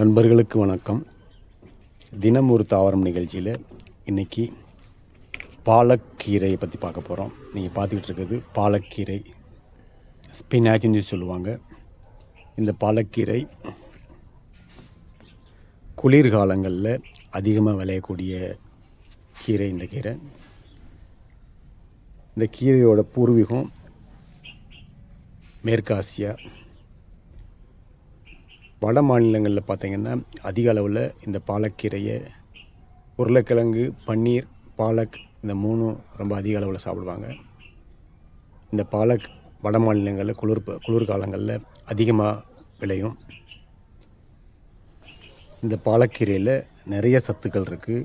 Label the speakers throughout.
Speaker 1: நண்பர்களுக்கு வணக்கம். தினம் ஒரு தாவரம் நிகழ்ச்சியில் இன்றைக்கி பாலக்கீரையை பற்றி பார்க்க போகிறோம். நீங்கள் பார்த்துக்கிட்டு இருக்கிறது பாலக்கீரை, ஸ்பினாச்னு சொல்லுவாங்க. இந்த பாலக்கீரை குளிர்காலங்களில் அதிகமாக விளையக்கூடிய கீரை. இந்த கீரையோட பூர்வீகம் மேற்காசியா. வட மாநிலங்களில் பார்த்திங்கன்னா அதிக அளவில் இந்த பாலக்கீரையை உருளைக்கிழங்கு, பன்னீர், பாலக் இந்த மூணும் ரொம்ப அதிக அளவில் சாப்பிடுவாங்க. இந்த பாலக் வட மாநிலங்களில் குளிர்காலங்களில் அதிகமாக விளையும். இந்த பாலக்கீரையில் நிறைய சத்துக்கள் இருக்குது.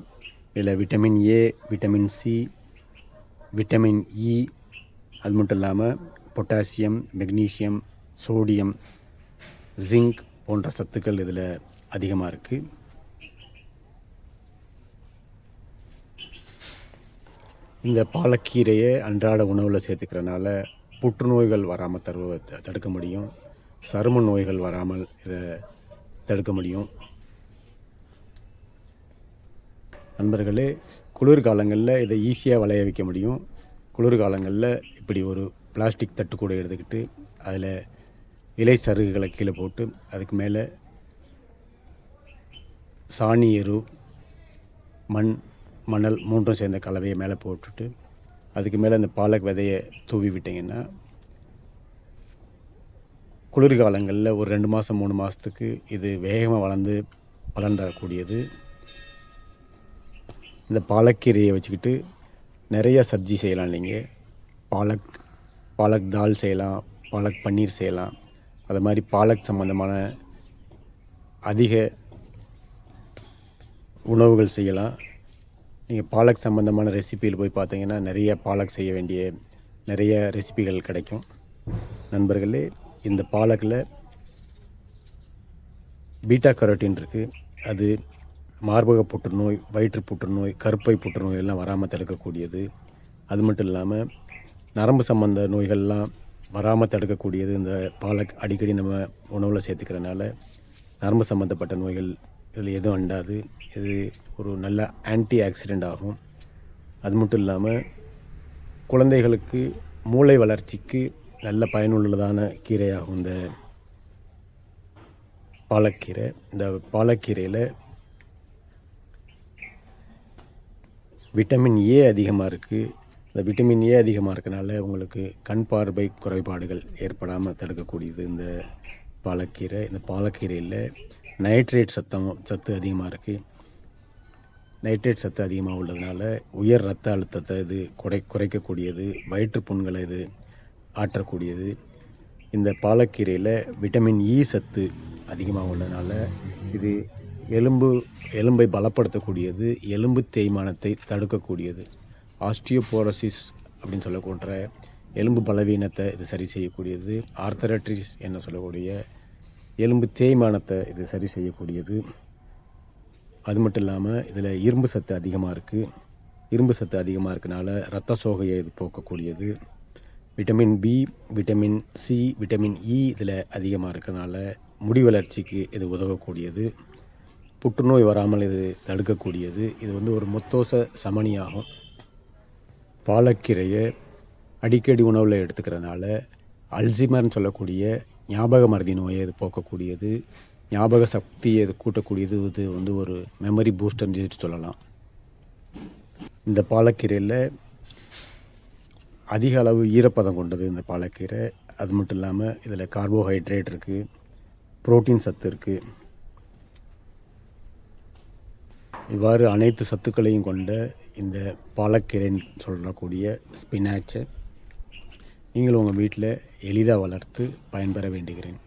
Speaker 1: இதில் vitamin A, vitamin C, vitamin இ, அது மட்டும் இல்லாமல் பொட்டாசியம், மெக்னீசியம், சோடியம், ஜிங்க் போன்ற சத்துக்கள் இதில் அதிகமாக இருக்குது. இந்த பாலக்கீரையை அன்றாட உணவில் சேர்த்துக்கிறனால புற்றுநோய்கள் வராமல் தடுக்க முடியும். சரும நோய்கள் வராமல் இதை தடுக்க முடியும். நண்பர்களே, குளிர்காலங்களில் இதை ஈஸியாக விளைய வைக்க முடியும். குளிர்காலங்களில் இப்படி ஒரு பிளாஸ்டிக் தட்டு கூட எடுத்துக்கிட்டு அதில் இலை சருகுகளை கீழே போட்டு அதுக்கு மேலே சாணி, எரு, மணல் மூன்றும் சேர்ந்த கலவையை மேலே போட்டுட்டு அதுக்கு மேலே அந்த பாலக் விதையை தூவி விட்டிங்கன்னா குளிர்காலங்களில் ஒரு 2 மாதம் 3 மாதத்துக்கு இது வேகமாக வளர்ந்து பலன் தரக்கூடியது. இந்த பாலக்கீரையை வச்சுக்கிட்டு நிறைய சப்ஜி செய்யலாம். நீங்கள் பாலக் தால் செய்யலாம், பாலக் பன்னீர் செய்யலாம். அது மாதிரி பாலக் சம்மந்தமான அதிக உணவுகள் செய்யலாம். நீங்கள் பாலக் சம்மந்தமான ரெசிபியில் போய் பார்த்தீங்கன்னா நிறைய பாலக் செய்ய வேண்டிய நிறைய ரெசிபிகள் கிடைக்கும். நண்பர்களே, இந்த பாலக்கில் பீட்டா கரோட்டின் இருக்குது. அது மார்பக புற்றுநோய், வயிற்று புற்றுநோய், கருப்பை புற்றுநோய் எல்லாம் வராமல் தடுக்கக்கூடியது. அது மட்டும் இல்லாமல் நரம்பு சம்பந்த நோய்கள்லாம் வராமல் தடுக்கக்கூடியது. இந்த பாலக் அடிக்கடி நம்ம உணவில் சேர்த்துக்கிறனால நரம்பு சம்மந்தப்பட்ட நோய்கள் இதில் எதுவும் அண்டாது. இது ஒரு நல்ல ஆன்டி ஆக்சிடெண்ட் ஆகும். அது மட்டும் இல்லாமல் குழந்தைகளுக்கு மூளை வளர்ச்சிக்கு நல்ல பயனுள்ளதான கீரையாகும் இந்த பாலக்கீரை. இந்த பாலக்கீரையில் விட்டமின் ஏ அதிகமாக இருக்குது. இந்த விட்டமின் ஏ அதிகமாக இருக்கனால உங்களுக்கு கண் பார்வை குறைபாடுகள் ஏற்படாமல் தடுக்கக்கூடியது இந்த பாலக்கீரை. இந்த பாலக்கீரையில் நைட்ரேட் சத்து அதிகமாக இருக்குது. நைட்ரேட் சத்து அதிகமாக உள்ளதுனால உயர் இரத்த அழுத்தத்தை இது குறைக்கக்கூடியது. வயிற்று புண்களை இது ஆற்றக்கூடியது. இந்த பாலக்கீரையில் விட்டமின் இ சத்து அதிகமாக உள்ளதுனால இது எலும்பை பலப்படுத்தக்கூடியது. எலும்பு தேய்மானத்தை தடுக்கக்கூடியது. ஆஸ்டியோபோரோசிஸ் அப்படின்னு சொல்லக்கூடிய எலும்பு பலவீனத்தை இது சரி செய்யக்கூடியது. ஆர்த்தரைட்டிஸ் என்ன சொல்லக்கூடிய எலும்பு தேய்மானத்தை இது சரி செய்யக்கூடியது. அது மட்டும் இல்லாமல் இதில் இரும்பு சத்து அதிகமாக இருக்குது. இரும்பு சத்து அதிகமாக இருக்கனால இரத்த சோகையை இது போக்கக்கூடியது. Vitamin B, vitamin C, vitamin E இதில் அதிகமாக இருக்கனால முடி வளர்ச்சிக்கு இது உதவக்கூடியது. புற்றுநோய் வராமல் இது தடுக்கக்கூடியது. இது ஒரு முத்தோச சமனியாகும். பாலக்கீரையை அடிக்கடி உணவில் எடுத்துக்கிறனால அல்சைமர்னு சொல்லக்கூடிய ஞாபக மறதி நோயை இது போக்கக்கூடியது. ஞாபக சக்தியை இது கூட்டக்கூடியது. இது ஒரு மெமரி பூஸ்டர்னு சொல்லலாம். இந்த பாலக்கீரையில் அதிக அளவு ஈரப்பதம் கொண்டது இந்த பாலக்கீரை. அது மட்டும் இல்லாமல் இதில் கார்போஹைட்ரேட் இருக்குது, புரோட்டீன் சத்து இருக்குது. இவ்வாறு அனைத்து சத்துக்களையும் கொண்ட இந்த பாலக்கீரைன்னு சொல்லக்கூடிய ஸ்பினாச்சை நீங்கள் உங்கள் வீட்டில் எளிதாக வளர்த்து பயன்பெற வேண்டுகிறேன்.